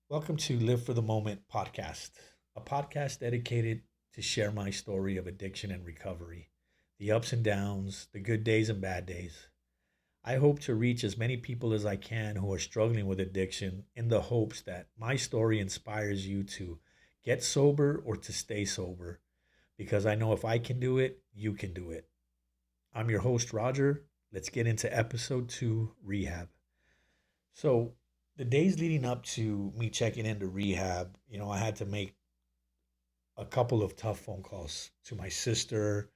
Welcome to Live for the Moment podcast, a podcast dedicated to share my story of addiction and recovery, the ups and downs, the good days and bad days. I hope to reach as many people as I can who are struggling with addiction in the hopes that my story inspires you to get sober or to stay sober, because I know if I can do it, you can do it. I'm your host, Roger. Let's get into episode 2, Rehab. So, the days leading up to me checking into rehab, I had to make a couple of tough phone calls to my sister,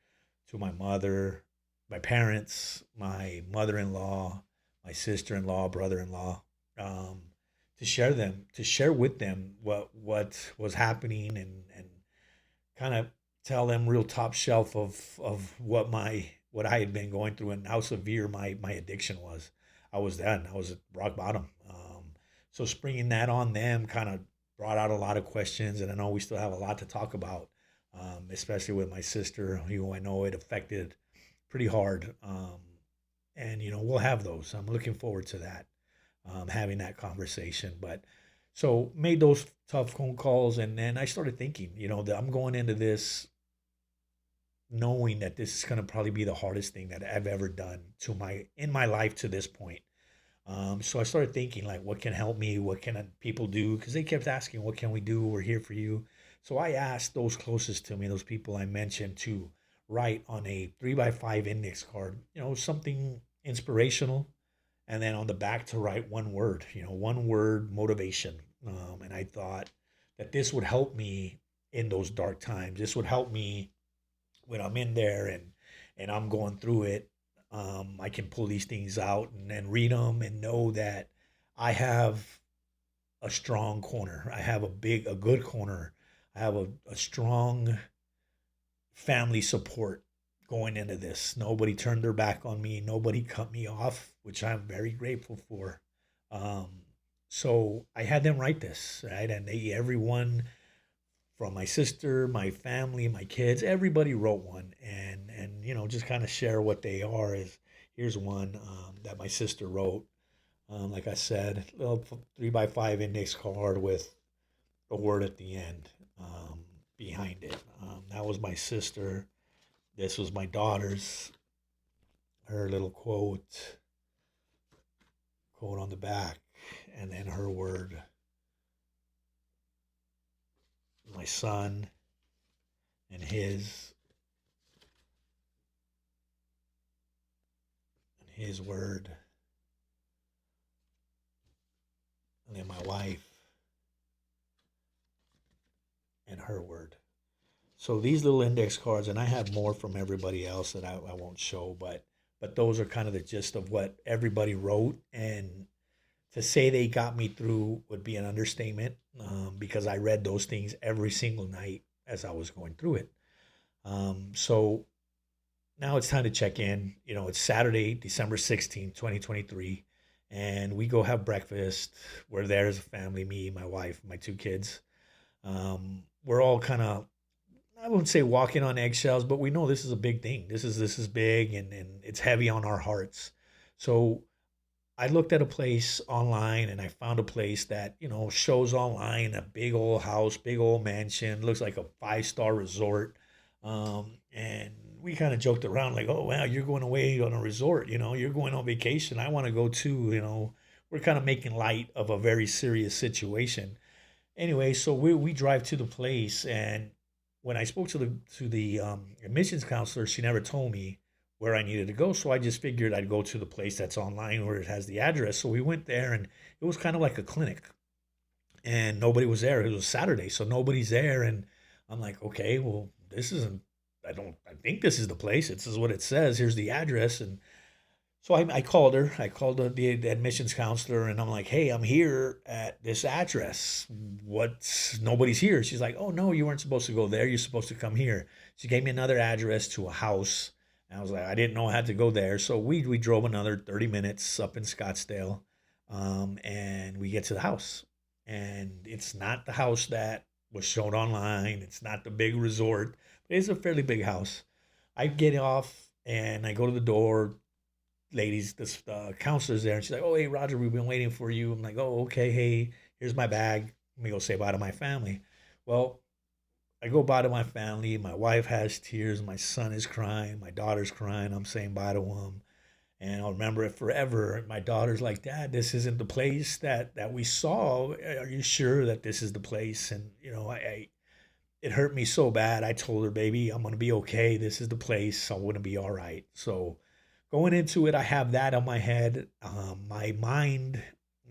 to my mother, my parents, my mother-in-law, my sister-in-law, brother-in-law, um, to share with them what was happening and kind of tell them real top shelf of what I had been going through and how severe my addiction was. I was at rock bottom. So springing that on them kind of brought out a lot of questions, and I know we still have a lot to talk about, especially with my sister, who I know it affected pretty hard. And we'll have those. I'm looking forward to that, having that conversation. But so made those tough phone calls, and then I started thinking, that I'm going into this knowing that this is going to probably be the hardest thing that I've ever done to my in my life to this point. So I started thinking like, what can help me? What can people do? Because they kept asking, what can we do? We're here for you. So I asked those closest to me, those people I mentioned, to write on a 3x5 index card, something inspirational, and then on the back to write one word, one word motivation. And I thought that this would help me in those dark times. This would help me when I'm in there and I'm going through it. I can pull these things out and read them and know that I have a strong corner. I have a good corner. I have a strong family support going into this. Nobody turned their back on me. Nobody cut me off, which I'm very grateful for. Um, so I had them write this, right? And everyone from my sister, my family, my kids, everybody wrote one, and just kind of share what they are. Is here's one that my sister wrote. Like I said, little 3x5 index card with a word at the end behind it. That was my sister. This was my daughter's. Her little quote on the back, and then her word. My son and his word, and then my wife and her word. So these little index cards, and I have more from everybody else that I won't show, but those are kind of the gist of what everybody wrote. And to say they got me through would be an understatement, because I read those things every single night as I was going through it. So now it's time to check in. It's Saturday, December 16th, 2023, and we go have breakfast. We're there as a family, me, my wife, my two kids. We're all kind of, I wouldn't say walking on eggshells, but we know this is a big thing. This is big, and it's heavy on our hearts. So I looked at a place online, and I found a place that, shows online a big old house, big old mansion, looks like a five-star resort. And we kind of joked around like, oh, wow, you're going away on a resort, you're going on vacation. I want to go too, We're kind of making light of a very serious situation. Anyway, so we drive to the place, and when I spoke to the admissions counselor, she never told me where I needed to go. So I just figured I'd go to the place that's online where it has the address. So we went there, and it was kind of like a clinic, and nobody was there. It was Saturday, so nobody's there. And I'm like, okay, well, this isn't, I think this is the place. This is what it says. Here's the address. And so I called her. I called the admissions counselor, and I'm like, hey, I'm here at this address. Nobody's here. She's like, oh, no, you weren't supposed to go there. You're supposed to come here. She gave me another address to a house. And I was like, I didn't know I had to go there. So we drove another 30 minutes up in Scottsdale, and we get to the house. And it's not the house that was shown online. It's not the big resort, but it's a fairly big house. I get off and I go to the door. Ladies, this counselor's there, and she's like, "Oh, hey, Roger, we've been waiting for you." I'm like, "Oh, okay. Hey, here's my bag. Let me go say bye to my family. Well, I go bye to my family. My wife has tears. My son is crying. My daughter's crying. I'm saying bye to him. And I'll remember it forever. My daughter's like, Dad, this isn't the place that we saw. Are you sure that this is the place? And, it hurt me so bad. I told her, baby, I'm going to be okay. This is the place. I'm going to be all right. So going into it, I have that on my head. My mind,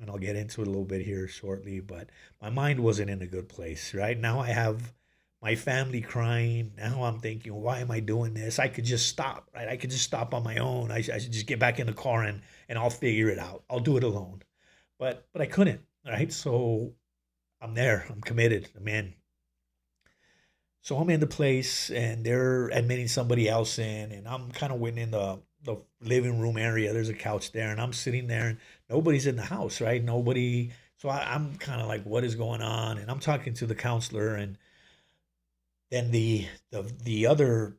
and I'll get into it a little bit here shortly, but my mind wasn't in a good place, right? Now I have my family crying. Now I'm thinking, why am I doing this? I could just stop, right? I could just stop on my own. I should just get back in the car and I'll figure it out. I'll do it alone. But I couldn't, right? So I'm there. I'm committed. I'm in. So I'm in the place and they're admitting somebody else in, and I'm kind of waiting in the living room area. There's a couch there, and I'm sitting there, and nobody's in the house, right? Nobody. So I'm kind of like, what is going on? And I'm talking to the counselor, and then the other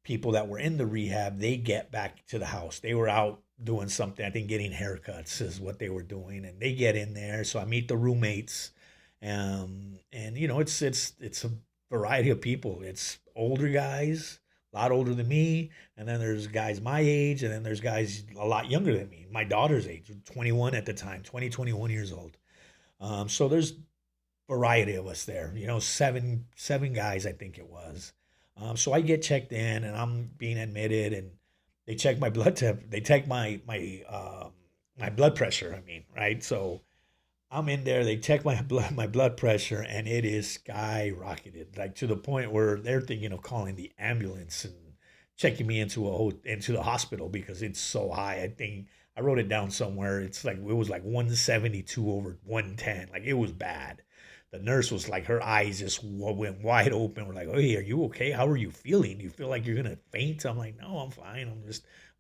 people that were in the rehab, they get back to the house. They were out doing something. I think getting haircuts is what they were doing, and they get in there. So I meet the roommates, and it's a variety of people. It's older guys, a lot older than me, and then there's guys my age, and then there's guys a lot younger than me, my daughter's age, 21 at the time, 20, 21 years old. So there's variety of us there. Seven guys, I think it was. So I get checked in, and I'm being admitted, and they check my blood temp. They check my blood pressure. I mean, right? So I'm in there. They check my blood pressure, and it is skyrocketed, like to the point where they're thinking of calling the ambulance and checking me into the hospital because it's so high. I think I wrote it down somewhere. It was like 172 over 110. Like it was bad. The nurse was like, her eyes just went wide open. We're like, oh, hey, are you okay? How are you feeling? Do you feel like you're gonna faint? I'm like, no, I'm fine.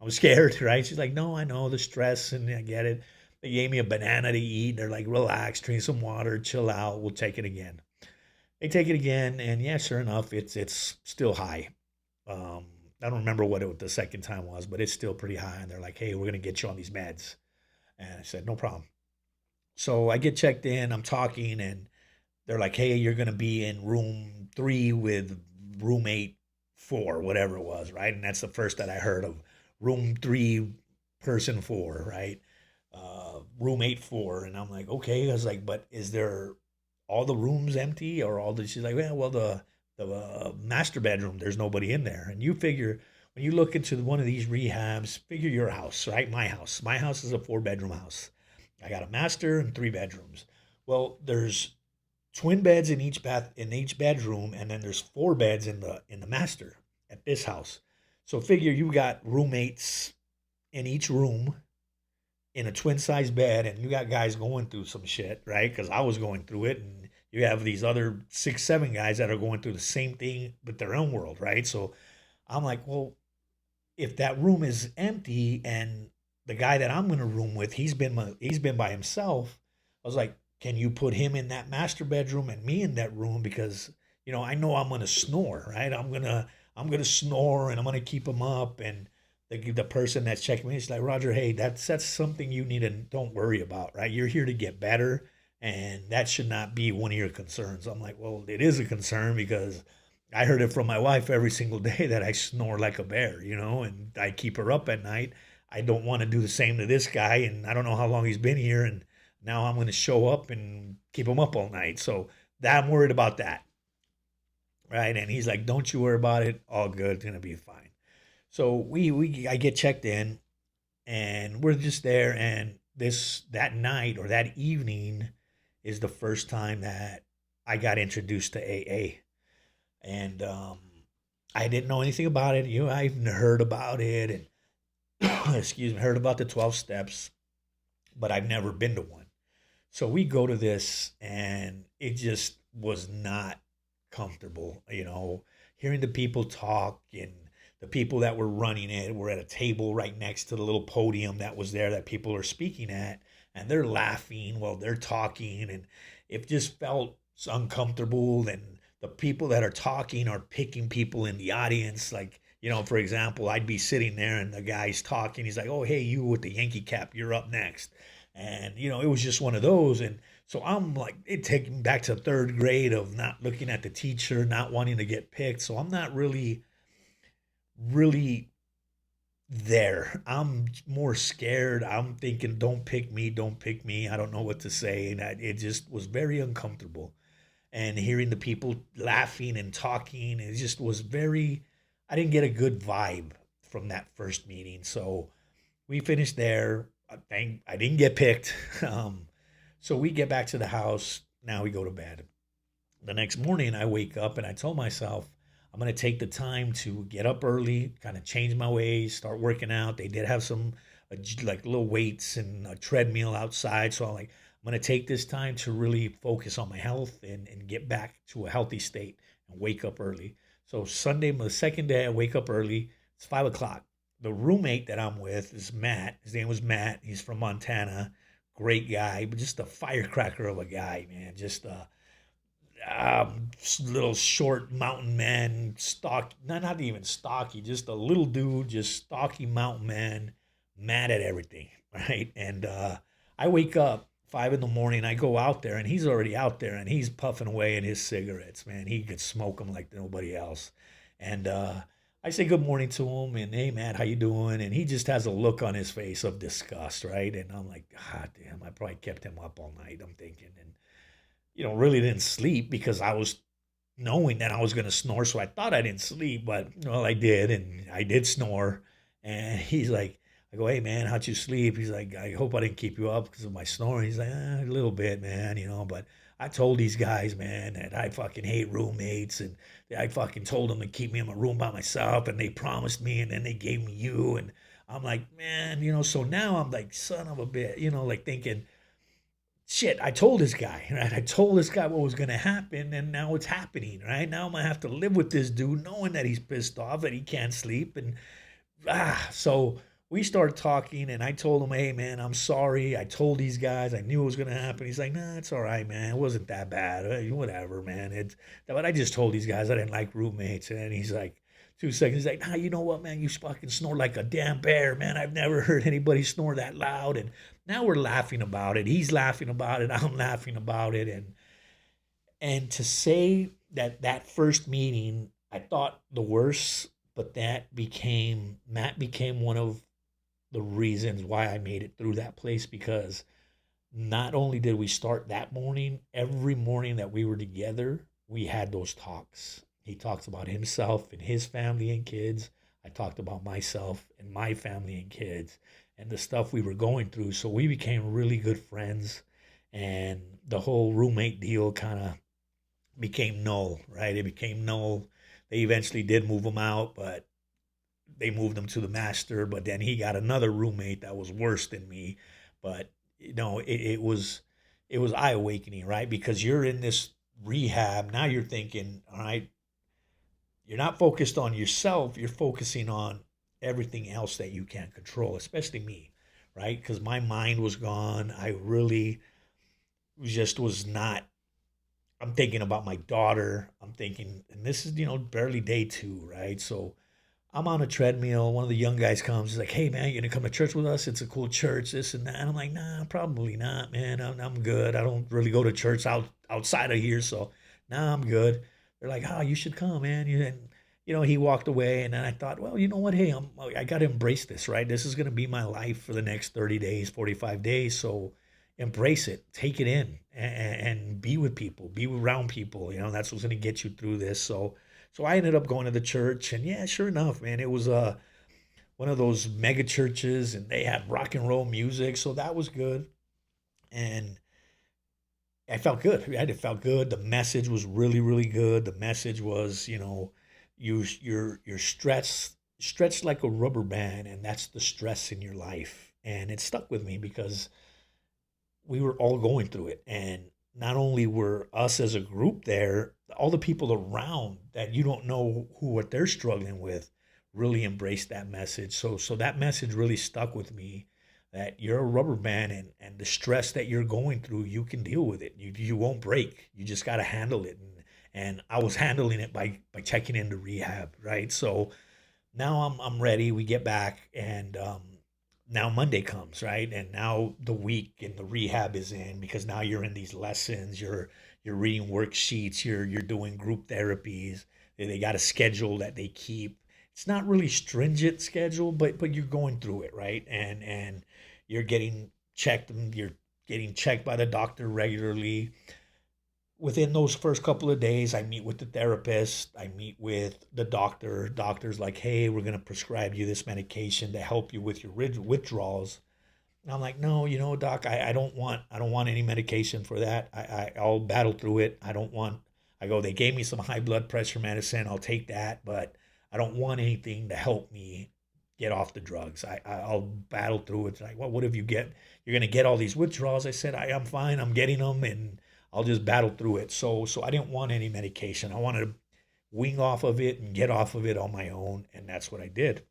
I'm scared, right? She's like, no, I know the stress, and I get it. They gave me a banana to eat. They're like, relax, drink some water, chill out. We'll take it again. They take it again, and yeah, sure enough, it's still high. Um, I don't remember what the second time was, but it's still pretty high. And they're like, hey, we're gonna get you on these meds. And I said, no problem. So I get checked in. I'm talking, and they're like, hey, you're gonna be in room 3 with roommate 4, whatever it was, right? And that's the first that I heard of room 3, person 4, right? Roommate 4, and I'm like, okay. I was like, but is there all the rooms empty or all the? She's like, yeah, well, the master bedroom, there's nobody in there, and you figure when you look into one of these rehabs, figure your house, right? My house is a 4-bedroom house. I got a master and 3 bedrooms. Well, there's twin beds in each bedroom, and then there's 4 beds in the master at this house. So figure you got roommates in each room in a twin size bed, and you got guys going through some shit, right? Because I was going through it, and you have these other 6, 7 guys that are going through the same thing but their own world, right? So I'm like, well, if that room is empty and the guy that I'm going to room with, he's been by himself. I was like, can you put him in that master bedroom and me in that room? Because I know I'm going to snore, right? I'm gonna snore, and I'm gonna keep him up. And the person that's checking me is like, Roger, hey, that's something you need to don't worry about, right? You're here to get better, and that should not be one of your concerns. I'm like, well, it is a concern because I heard it from my wife every single day that I snore like a bear, and I keep her up at night. I don't want to do the same to this guy, and I don't know how long he's been here, and now I'm going to show up and keep him up all night. So that I'm worried about that, right? And he's like, "Don't you worry about it. All good. It's gonna be fine." So I get checked in, and we're just there. And that night or that evening is the first time that I got introduced to AA, and I didn't know anything about it. I've heard about it, and excuse me, heard about the 12 steps, but I've never been to one. So we go to this, and it just was not comfortable, hearing the people talk, and the people that were running it were at a table right next to the little podium that was there that people are speaking at, and they're laughing while they're talking, and it just felt uncomfortable. And the people that are talking are picking people in the audience, like, for example, I'd be sitting there and the guy's talking. He's like, oh, hey, you with the Yankee cap, you're up next. And, it was just one of those. And So I'm like, it taking me back to third grade of not looking at the teacher, not wanting to get picked. So I'm not really there. I'm more scared. I'm thinking, don't pick me, don't pick me. I don't know what to say. And it just was very uncomfortable. And hearing the people laughing and talking, it just was very, I didn't get a good vibe from that first meeting. So we finished there. I didn't get picked. So we get back to the house. Now we go to bed. The next morning, I wake up and I told myself, I'm going to take the time to get up early, kind of change my ways, start working out. They did have some like little weights and a treadmill outside. So I'm going to take this time to really focus on my health and get back to a healthy state and wake up early. So Sunday, the second day, I wake up early. It's 5 o'clock. The roommate that I'm with is Matt. His name was Matt. He's from Montana. Great guy, but just a firecracker of a guy, man. Just little short mountain man, stock, not even stocky, just a little dude, just stocky mountain man, mad at everything, right? And I wake up 5 in the morning, I go out there, and he's already out there, and he's puffing away in his cigarettes, man. He could smoke them like nobody else. And I say good morning to him, and hey, Matt, how you doing? And he just has a look on his face of disgust, right? And I'm like, God damn, I probably kept him up all night. I'm thinking, and really didn't sleep because I was knowing that I was going to snore. So I thought I didn't sleep, but well, I did. And I did snore. And he's like, I go, hey, man, how'd you sleep? He's like, I hope I didn't keep you up because of my snoring. He's like, a little bit, man, but I told these guys, man, that I fucking hate roommates. And I fucking told them to keep me in my room by myself. And they promised me. And then they gave me you. And I'm like, man, so now I'm like, son of a bitch, like thinking, shit, I told this guy, right? I told this guy what was going to happen, and now it's happening, right? Now I'm going to have to live with this dude knowing that he's pissed off, that he can't sleep. And so we started talking, and I told him, hey, man, I'm sorry. I told these guys, I knew it was going to happen. He's like, nah, it's all right, man. It wasn't that bad. Whatever, man. But I just told these guys I didn't like roommates. And then he's like, 2 seconds, he's like, nah, you know what, man? You fucking snore like a damn bear, man. I've never heard anybody snore that loud. And now we're laughing about it. He's laughing about it. I'm laughing about it. And to say that first meeting, I thought the worst, but Matt became one of the reasons why I made it through that place, because not only did we start that morning, every morning that we were together, we had those talks. He talks about himself and his family and kids. I talked about myself and my family and kids and the stuff we were going through. So we became really good friends, and the whole roommate deal kind of became null, right? It became null. They eventually did move him out, but they moved him to the master. But then he got another roommate that was worse than me. But it was eye awakening, right? Because you're in this rehab now. You're thinking, all right, you're not focused on yourself. You're focusing on everything else that you can't control, especially me, right? Because my mind was gone. I really just was not. I'm thinking about my daughter. I'm thinking, and this is, barely day 2, right? So I'm on a treadmill. One of the young guys comes. He's like, hey, man, you going to come to church with us? It's a cool church, this and that. And I'm like, nah, probably not, man. I'm good. I don't really go to church outside of here. So, nah, I'm good. They're like, oh, you should come, man. And, he walked away. And then I thought, well, you know what? Hey, I got to embrace this, right? This is going to be my life for the next 30 days, 45 days. So embrace it, take it in, and be with people, be around people. That's what's going to get you through this. So I ended up going to the church, and yeah, sure enough, man, it was one of those mega churches, and they had rock and roll music, so that was good. And I felt good. Right? It felt good. The message was really, really good. The message was, you're stretched like a rubber band, and that's the stress in your life. And it stuck with me because we were all going through it, and not only were us as a group there, all the people around that you don't know what they're struggling with really embraced that message. So that message really stuck with me, that you're a rubber band, and the stress that you're going through, you can deal with it. You won't break. You just got to handle it. And I was handling it by checking into rehab, right? So now I'm ready. We get back, and now Monday comes, right? And now the week and the rehab is in because now you're in these lessons, you're reading worksheets, you're doing group therapies. They got a schedule that they keep. It's not really stringent schedule, but you're going through it, right? And you're getting checked and you're getting checked by the doctor regularly. Within those first couple of days, I meet with the therapist, I meet with the doctor. Doctor's like, hey, we're going to prescribe you this medication to help you with your withdrawals. And I'm like, no, doc, I don't want any medication for that. I'll battle through it. I go, they gave me some high blood pressure medicine. I'll take that, but I don't want anything to help me get off the drugs. I'll battle through it. It's like, well, what if you're going to get all these withdrawals? I said, I'm fine. I'm getting them and I'll just battle through it. So I didn't want any medication. I wanted to wing off of it and get off of it on my own. And that's what I did.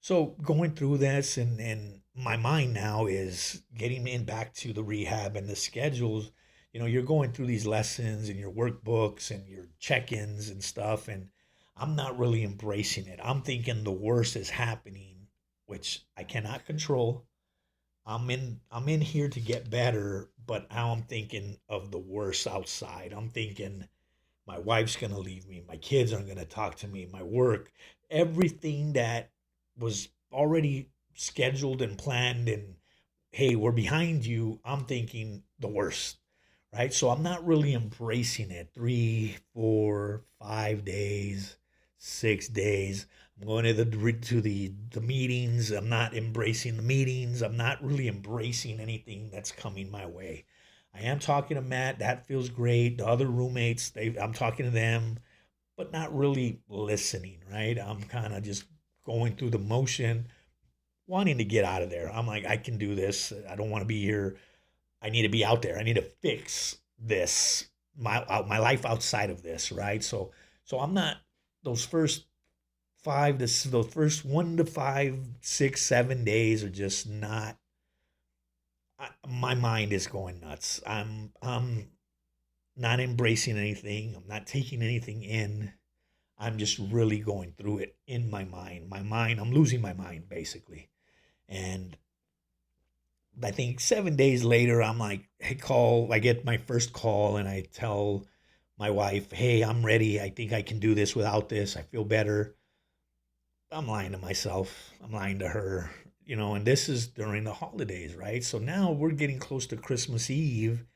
So going through this and my mind now is getting in back to the rehab and the schedules. You're going through these lessons and your workbooks and your check-ins and stuff, and I'm not really embracing it. I'm thinking the worst is happening, which I cannot control. I'm in here to get better, but now I'm thinking of the worst outside. I'm thinking my wife's going to leave me, my kids aren't going to talk to me, my work, everything that was already scheduled and planned and hey, we're behind you, I'm thinking the worst, right? So I'm not really embracing it. 3, 4, 5 days, 6 days. I'm going to the meetings. I'm not embracing the meetings. I'm not really embracing anything that's coming my way. I am talking to Matt. That feels great. The other roommates, I'm talking to them, but not really listening, right? I'm kind of just going through the motion, wanting to get out of there. I'm like, I can do this. I don't want to be here. I need to be out there. I need to fix this, my life outside of this, right? So I'm not those first those first 1 to 5, 6, 7 days are just not. My mind is going nuts. I'm not embracing anything. I'm not taking anything in. I'm just really going through it in my mind. I'm losing my mind basically. And I think 7 days later, I'm like, hey, I get my first call and I tell my wife, hey, I'm ready. I think I can do this without this. I feel better. I'm lying to myself. I'm lying to her, and this is during the holidays, right? So now we're getting close to Christmas Eve.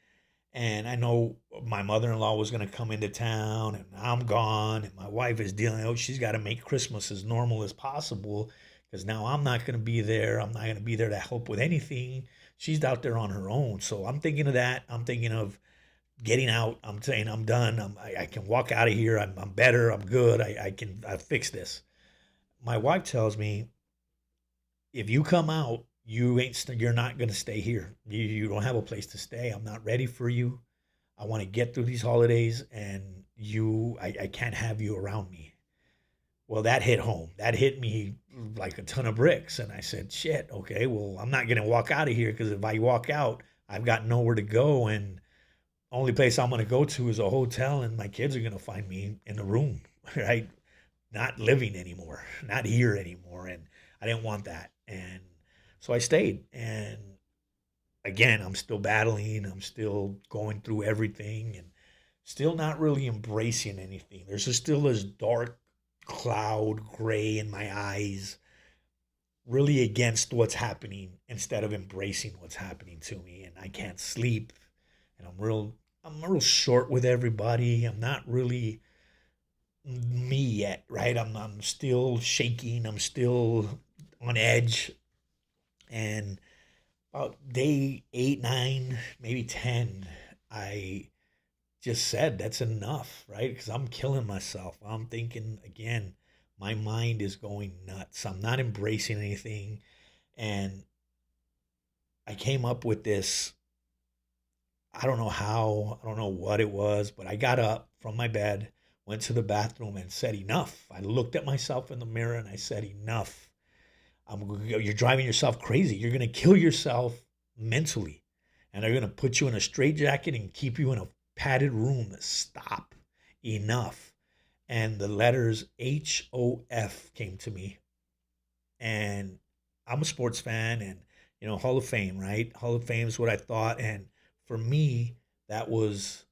And I know my mother in law was going to come into town and I'm gone. And my wife is dealing, she's got to make Christmas as normal as possible because now I'm not going to be there. I'm not going to be there to help with anything. She's out there on her own. So I'm thinking of that. I'm thinking of getting out. I'm saying I'm done. I can walk out of here. I'm better. I'm good. I fix this. My wife tells me, if you come out, you're not going to stay here. You don't have a place to stay. I'm not ready for you. I want to get through these holidays and I can't have you around me. Well, that hit home. That hit me like a ton of bricks. And I said, shit, okay, well, I'm not going to walk out of here because if I walk out, I've got nowhere to go. And only place I'm going to go to is a hotel and my kids are going to find me in the room, right? Not living anymore, not here anymore. And I didn't want that. And so I stayed. And again, I'm still battling. I'm still going through everything and still not really embracing anything. There's just still this dark cloud gray in my eyes, really against what's happening instead of embracing what's happening to me. And I can't sleep. And I'm real short with everybody. I'm not really me yet, right? I'm still shaking. I'm still on edge. And about day 8, 9, maybe 10, I just said that's enough, right? Because I'm killing myself. I'm thinking again, my mind is going nuts. I'm not embracing anything. And I came up with this. I don't know how, I don't know what it was, but I got up from my bed, went to the bathroom, and said, enough. I looked at myself in the mirror and I said, enough. You're driving yourself crazy. You're going to kill yourself mentally. And they're going to put you in a straitjacket and keep you in a padded room. Stop. Enough. And the letters HOF came to me. And I'm a sports fan, and Hall of Fame, right? Hall of Fame is what I thought, and for me, that was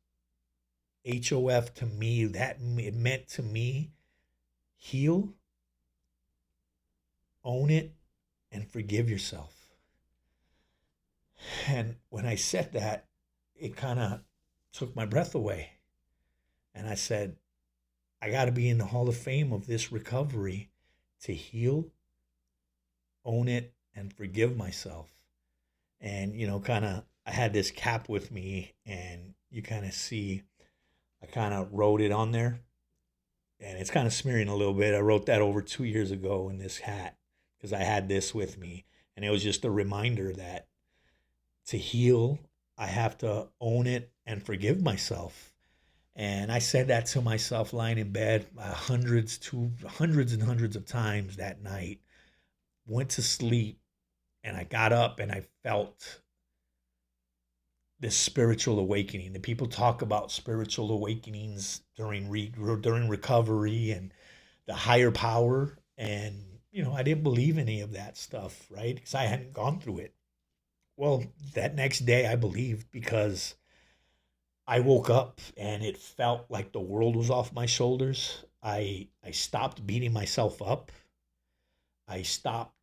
HOF to me. That it meant to me, heal, own it, and forgive yourself. And when I said that, it kind of took my breath away. And I said, I got to be in the Hall of Fame of this recovery to heal, own it, and forgive myself. And, kind of, I had this cap with me, and you kind of see, I kind of wrote it on there, and it's kind of smearing a little bit. I wrote that over 2 years ago in this hat because I had this with me. And it was just a reminder that to heal, I have to own it and forgive myself. And I said that to myself lying in bed hundreds and hundreds of times that night. Went to sleep, and I got up and I felt this spiritual awakening. The people talk about spiritual awakenings during recovery and the higher power. And I didn't believe any of that stuff, right? Because I hadn't gone through it. Well, that next day I believed because I woke up and it felt like the world was off my shoulders. I stopped beating myself up. I stopped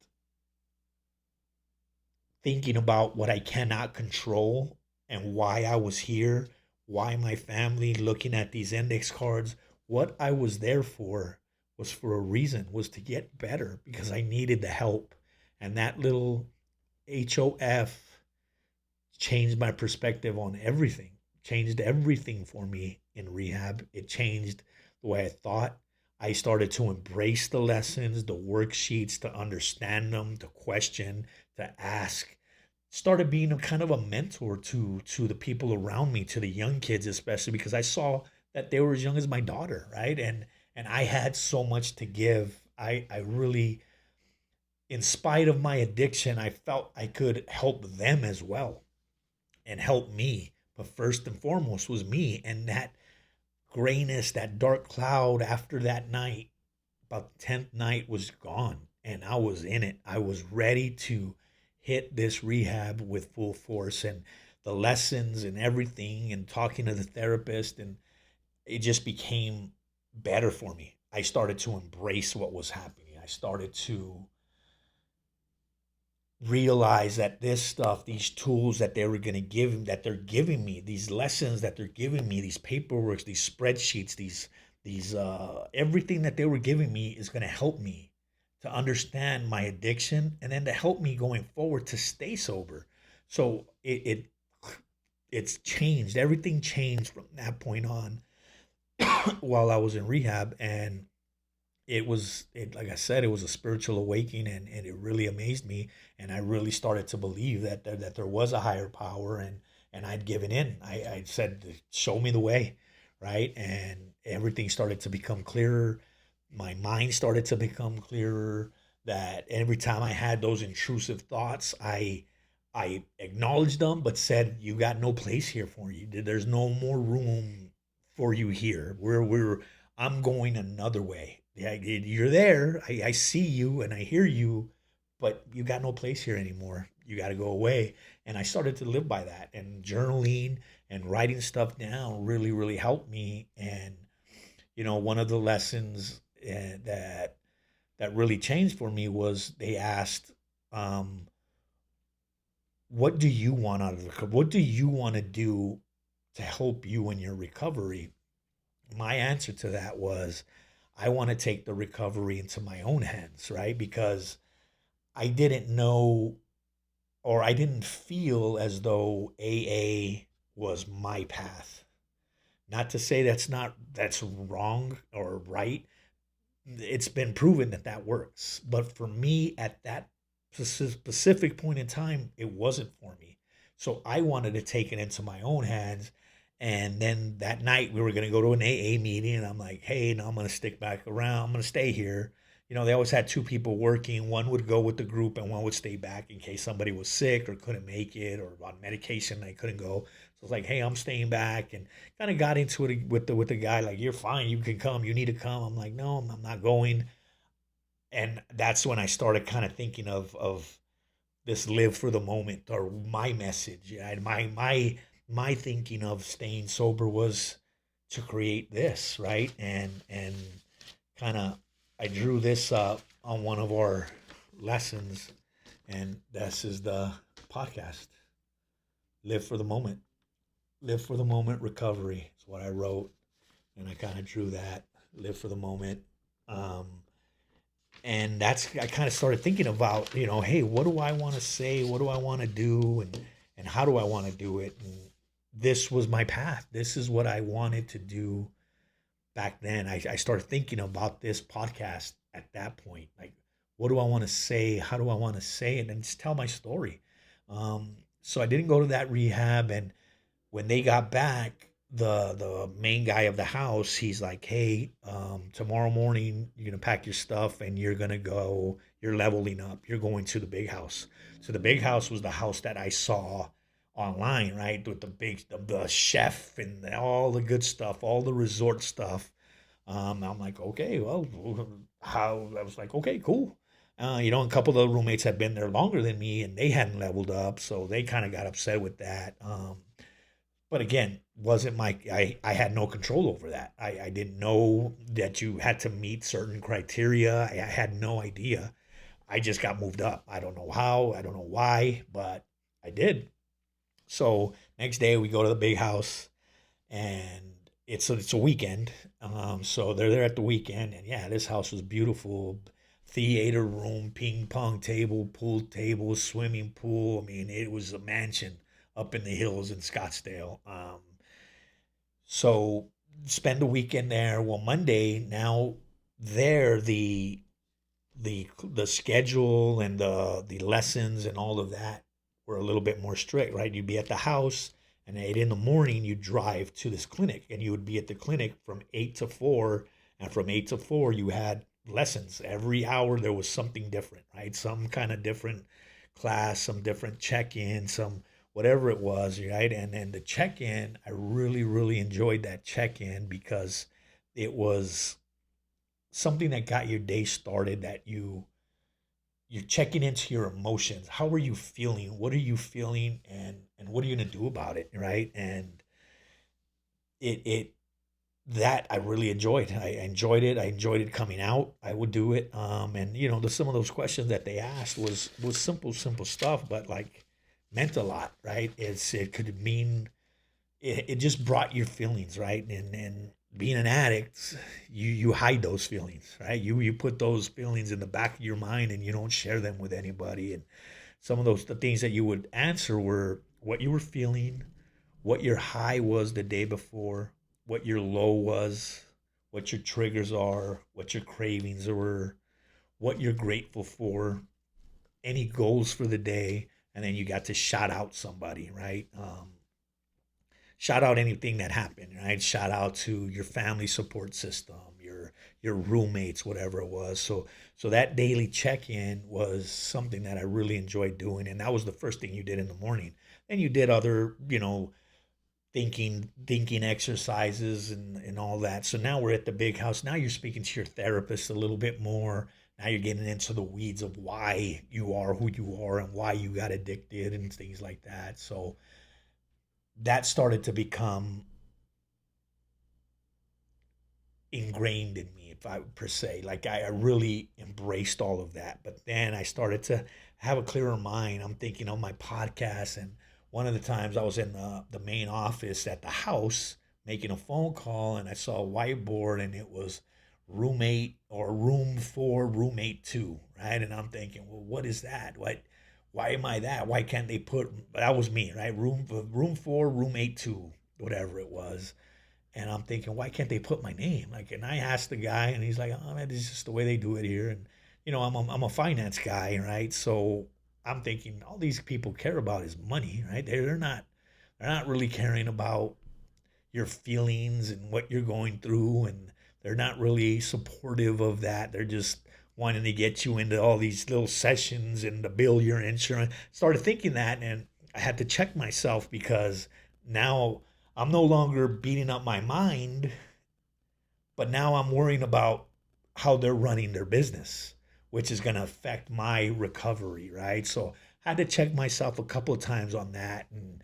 thinking about what I cannot control and why I was here, why my family, looking at these index cards. What I was there for was for a reason, was to get better because I needed the help. And that little HOF changed my perspective on everything, changed everything for me in rehab. It changed the way I thought. I started to embrace the lessons, the worksheets, to understand them, to question, to ask. Started being a kind of a mentor to the people around me, to the young kids especially, because I saw that they were as young as my daughter, right? And I had so much to give. I really, in spite of my addiction, I felt I could help them as well and help me. But first and foremost was me. And that grayness, that dark cloud after that night, about the 10th night, was gone. And I was in it. I was ready to hit this rehab with full force, and the lessons and everything, and talking to the therapist. And it just became better for me. I started to embrace what was happening. I started to realize that this stuff, these tools that they were going to give, that they're giving me, these lessons that they're giving me, these paperwork, these spreadsheets, these everything that they were giving me is going to help me to understand my addiction, and then to help me going forward to stay sober. So it's changed. Everything changed from that point on while I was in rehab. And like I said, it was a spiritual awakening, and it really amazed me. And I really started to believe that there was a higher power, and I'd given in. I said, show me the way, right? And everything started to become clearer. My mind started to become clearer. That every time I had those intrusive thoughts, I acknowledged them, but said, you got no place here for you. There's no more room for you here. I'm going another way. Yeah, you're there. I see you and I hear you, but you got no place here anymore. You got to go away. And I started to live by that. And journaling and writing stuff down really, really helped me. And one of the lessons that really changed for me was they asked, "What do you want out of the recovery? What do you want to do to help you in your recovery?" My answer to that was, I want to take the recovery into my own hands, right? Because I didn't know, or I didn't feel as though AA was my path. Not to say that's wrong or right. It's been proven that that works. But for me, at that specific point in time, it wasn't for me. So I wanted to take it into my own hands. And then that night we were going to go to an AA meeting, and I'm like, hey, no, I'm going to stick back around. I'm going to stay here. They always had two people working. One would go with the group and one would stay back in case somebody was sick or couldn't make it or on medication. They couldn't go. So it's like, hey, I'm staying back, and kind of got into it with the guy, like, you're fine. You can come. You need to come. I'm like, no, I'm not going. And that's when I started kind of thinking of this live for the moment, or my message. And my thinking of staying sober was to create this, right? And kind of I drew this up on one of our lessons, and this is the podcast. Live for the moment. Live for the moment recovery is what I wrote, and I kind of drew that. Live for the moment. Um, and that's I kind of started thinking about, hey, what do I want to say? What do I want to do? And how do I want to do it? And this was my path. This is what I wanted to do back then. I started thinking about this podcast at that point. Like, what do I want to say? How do I want to say it? And just tell my story. So I didn't go to that rehab. And when they got back, the main guy of the house, he's like, hey, tomorrow morning you're gonna pack your stuff and you're gonna go. You're leveling up. You're going to the big house. So the big house was the house that I saw online, right, with the chef and all the good stuff, all the resort stuff. I'm like, okay, well, how? I was like, okay, cool. A couple of the roommates had been there longer than me, and they hadn't leveled up, so they kind of got upset with that. But again, wasn't my I had no control over that. I didn't know that you had to meet certain criteria. I had no idea. I just got moved up. I don't know how, I don't know why, but I did. So next day we go to the big house, and it's a weekend. So they're there at the weekend, and yeah, this house was beautiful. Theater room, ping pong table, pool table, swimming pool. I mean, it was a mansion up in the hills in Scottsdale. So spend a weekend there. Well, Monday now there the schedule and the lessons and all of that were a little bit more strict, right? You'd be at the house, and at 8 in the morning you drive to this clinic, and you would be at the clinic from 8 to 4, and from 8 to 4 you had lessons. Every hour there was something different, right? Some kind of different class, some different check-in, some whatever it was, right? And then the check-in, I really, really enjoyed that check-in because it was something that got your day started, that you're checking into your emotions. How are you feeling? What are you feeling? And what are you gonna do about it? Right. And it that I really enjoyed. I enjoyed it. I enjoyed it coming out. I would do it. And some of those questions that they asked was simple stuff, but like meant a lot, right? It could mean it just brought your feelings, right? And being an addict, you hide those feelings, right? You put those feelings in the back of your mind, and you don't share them with anybody. And some of the things that you would answer were what you were feeling, what your high was the day before, what your low was, what your triggers are, what your cravings were, what you're grateful for, any goals for the day, and then you got to shout out somebody, right? Shout out anything that happened, right? Shout out to your family support system, your roommates, whatever it was. So that daily check-in was something that I really enjoyed doing, and that was the first thing you did in the morning. And you did other, thinking exercises and all that. So now we're at the big house. Now you're speaking to your therapist a little bit more. Now you're getting into the weeds of why you are who you are and why you got addicted and things like that. So that started to become ingrained in me, if I per se. Like I really embraced all of that. But then I started to have a clearer mind. I'm thinking on my podcast, and one of the times I was in the main office at the house making a phone call, and I saw a whiteboard, and it was roommate or room 4, roommate 2, right? And I'm thinking, well, what is that? Why am I that? Why can't they put, that was me, right? Room 4, roommate 2, whatever it was. And I'm thinking, why can't they put my name? Like, and I asked the guy, and he's like, oh, man, this is just the way they do it here. And, I'm a finance guy, right? So I'm thinking all these people care about is money, right? They're not really caring about your feelings and what you're going through. And they're not really supportive of that. They're just wanting to get you into all these little sessions and to bill your insurance. Started thinking that, and I had to check myself because now I'm no longer beating up my mind, but now I'm worrying about how they're running their business. which is going to affect my recovery, right? So I had to check myself a couple of times on that and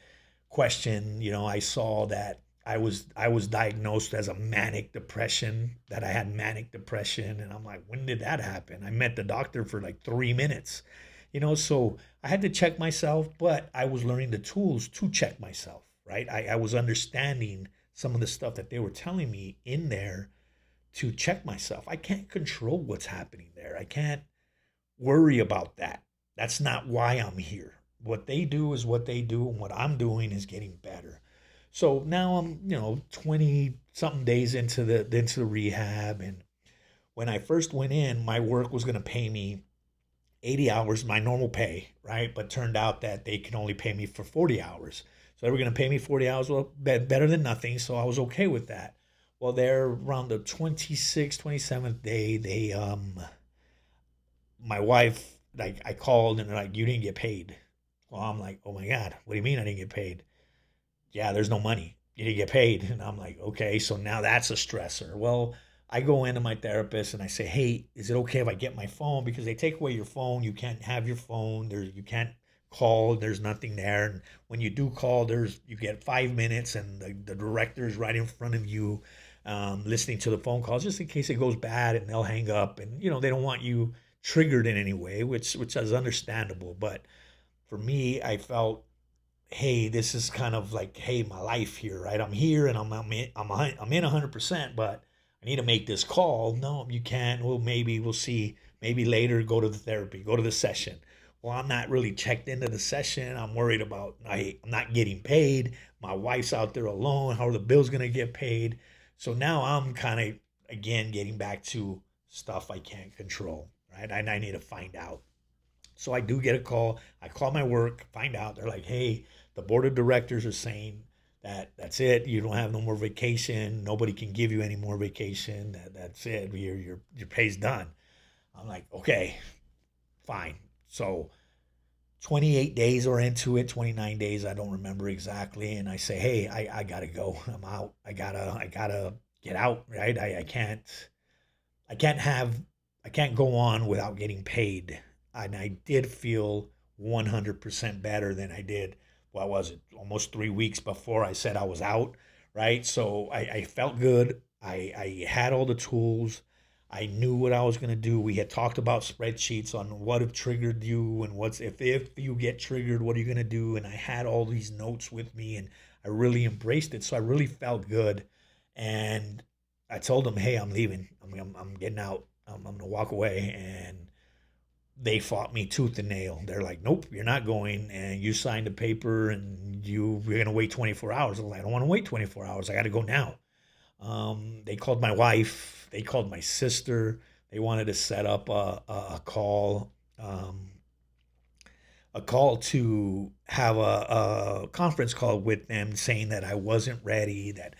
question. I saw that I was diagnosed as a manic depression, that I had manic depression, and I'm like, when did that happen? I met the doctor for like 3 minutes, so I had to check myself, but I was learning the tools to check myself, right? I was understanding some of the stuff that they were telling me in there to check myself. I can't control what's happening there. I can't worry about that. That's not why I'm here. What they do is what they do, and what I'm doing is getting better. So now I'm, 20 something days into the rehab, and when I first went in, my work was going to pay me 80 hours, my normal pay, right? But turned out that they can only pay me for 40 hours. So they were going to pay me 40 hours, well, better than nothing. So I was okay with that. Well, there around the 26th, 27th day, my wife, like, I called and they're like, you didn't get paid. Well, I'm like, oh my God, what do you mean I didn't get paid? Yeah, there's no money. You didn't get paid. And I'm like, okay, so now that's a stressor. Well, I go into my therapist and I say, hey, is it okay if I get my phone? Because they take away your phone. You can't have your phone. You can't call. There's nothing there. And when you do call, you get 5 minutes and the director is right in front of you, listening to the phone calls just in case it goes bad, and they'll hang up. And, they don't want you triggered in any way, which is understandable. But for me, I felt, hey, this is kind of like, hey, my life here, right? I'm here and I'm in 100%, but I need to make this call. No, you can't. Well, maybe we'll see. Maybe later, go to the therapy, go to the session. Well, I'm not really checked into the session. I'm worried about, I'm not getting paid. My wife's out there alone. How are the bills going to get paid? So now I'm kind of, again, getting back to stuff I can't control, right? And I need to find out. So I do get a call. I call my work, find out. They're like, hey, the board of directors are saying that that's it. You don't have no more vacation. Nobody can give you any more vacation. That's it. Your pay's done. I'm like, okay, fine. So 28 days are into it, 29 days, I don't remember exactly. And I say, hey, I gotta go. I'm out. I gotta get out, right? I can't have, I can't go on without getting paid. And I did feel 100% better than I did, what was it, almost 3 weeks before I said I was out, right? So I felt good. I had all the tools. I knew what I was going to do. We had talked about spreadsheets on what have triggered you and what's if you get triggered, what are you going to do? And I had all these notes with me and I really embraced it. So I really felt good. And I told them, hey, I'm leaving. I'm getting out. I'm going to walk away. And they fought me tooth and nail. They're like, nope, you're not going. And you signed a paper and you're going to wait 24 hours. I'm like, I don't want to wait 24 hours. I got to go now. They called my wife. They called my sister. They wanted to set up a call. A call to have a conference call with them saying that I wasn't ready, that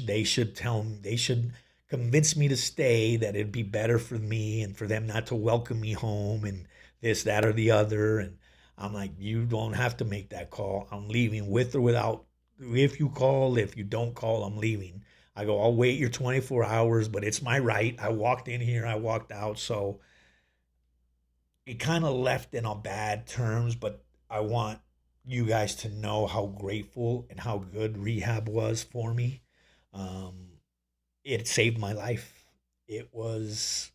they should tell me, they should convince me to stay, that it'd be better for me and for them not to welcome me home and this, that, or the other. And I'm like, you don't have to make that call. I'm leaving with or without. If you call, if you don't call, I'm leaving. I go, I'll wait your 24 hours, but it's my right. I walked in here, I walked out. So it kind of left in a bad terms, but I want you guys to know how grateful and how good rehab was for me. Um, it saved my life. It was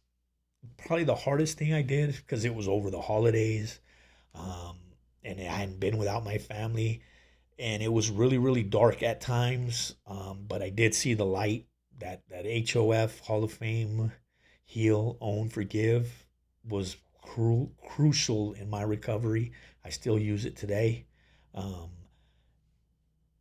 probably the hardest thing I did because it was over the holidays, um, and I hadn't been without my family, and it was really really dark at times. But I did see the light. That HOF Hall of Fame, Heal, Own, Forgive was crucial in my recovery. I still use it today. Um,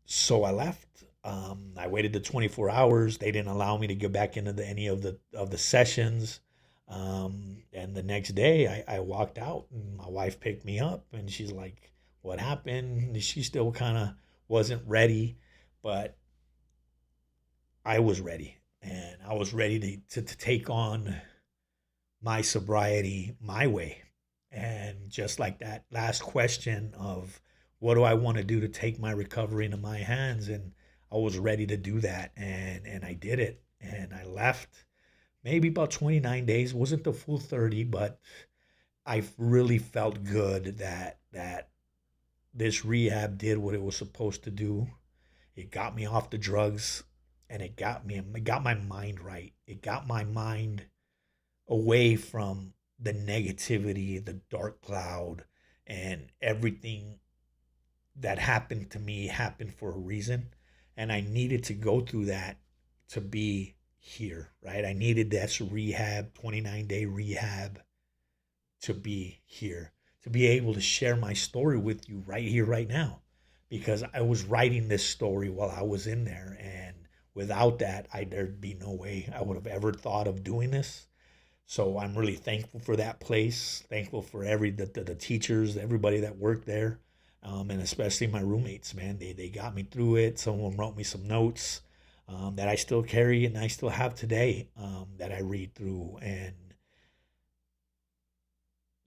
so I left. I waited the 24 hours. They didn't allow me to get back into any of the sessions. And the next day, I walked out, and my wife picked me up, and she's like, "What happened?" She still kind of wasn't ready, but I was ready, and I was ready to take on my sobriety my way. And just like that last question of what do I want to do to take my recovery into my hands, and I was ready to do that, and I did it, and I left maybe about 29 days. It wasn't the full 30, but I really felt good that this rehab did what it was supposed to do. It got me off the drugs, and it got my mind right. It got my mind away from the negativity, the dark cloud, and everything that happened to me happened for a reason. And I needed to go through that to be here, right? I needed that rehab, 29-day rehab, to be here, to be able to share my story with you right here, right now, because I was writing this story while I was in there. And without that, there'd be no way I would have ever thought of doing this. So I'm really thankful for that place. Thankful for the teachers, everybody that worked there, and especially my roommates. Man, they got me through it. Some of them wrote me some notes that I still carry and I still have today, that I read through. And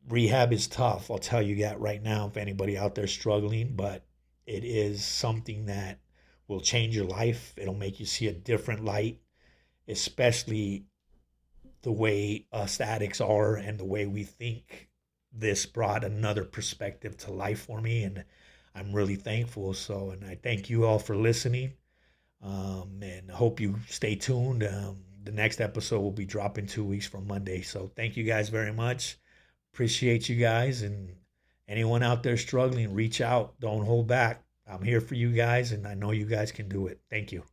rehab is tough. I'll tell you that right now. If anybody out there struggling, but it is something that will change your life. It'll make you see a different light, especially the way us addicts are and the way we think. This brought another perspective to life for me, and I'm really thankful. So, and I thank you all for listening, and hope you stay tuned. The next episode will be dropping 2 weeks from Monday. So thank you guys very much. Appreciate you guys, and anyone out there struggling, reach out. Don't hold back. I'm here for you guys, and I know you guys can do it. Thank you.